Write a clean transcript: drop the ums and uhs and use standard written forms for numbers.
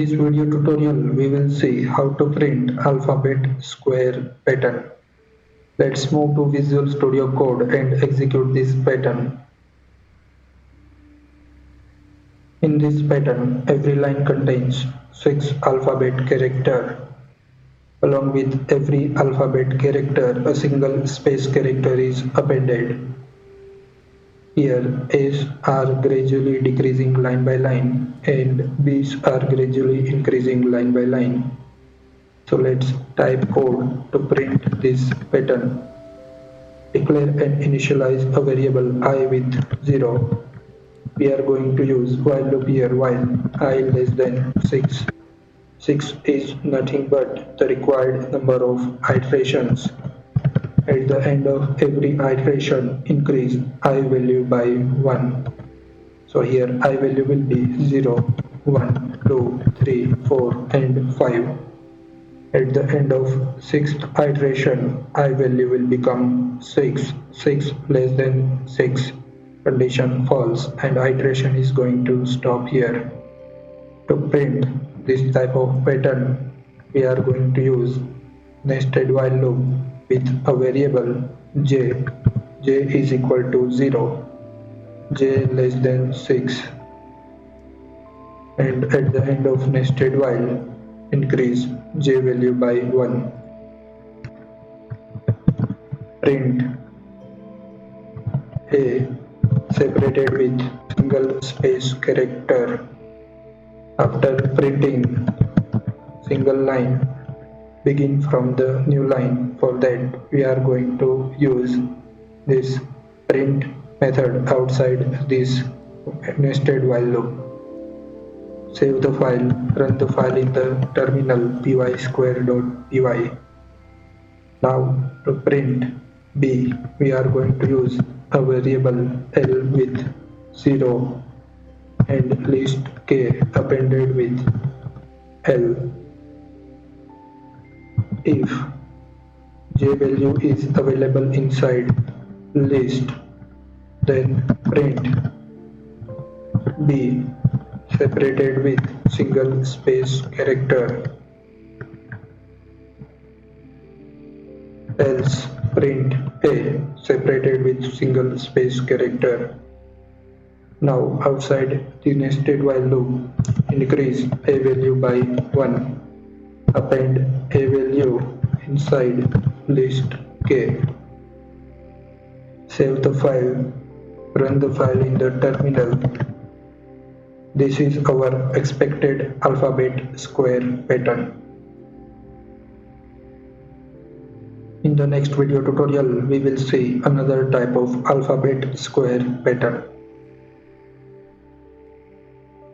this video tutorial, we will see how to print alphabet square pattern. Let's move to Visual Studio Code and execute this pattern. In this pattern, every line contains 6 alphabet characters. Along with every alphabet character, a single space character is appended. Here, A's are gradually decreasing line by line and B's are gradually increasing line by line. So let's type code to print this pattern. Declare and initialize a variable I with 0. We are going to use while loop here while I less than 6. 6 is nothing but the required number of iterations. At the end of every iteration, increase I value by 1. So here I value will be 0, 1, 2, 3, 4 and 5. At the end of 6th iteration, I value will become 6. 6 less than 6. Condition false and iteration is going to stop here. To print this type of pattern, we are going to use nested while loop with a variable j. J is equal to 0. J less than 6. And at the end of nested while, increase j value by 1. Print A separated with single space character. After printing single line, begin from the new line. For that, we are going to use this print method outside this nested while loop. Save the file, run the file in the terminal py_.py. Now to print B, we are going to use a variable L with 0 and list K appended with L. If J value is available inside list, then print B separated with single space character. Else print A separated with single space character. Now outside the nested while loop, increase A value by 1. Append A value inside list K. Save the file, run the file in the terminal. This is our expected alphabet square pattern. In the next video tutorial, we will see another type of alphabet square pattern.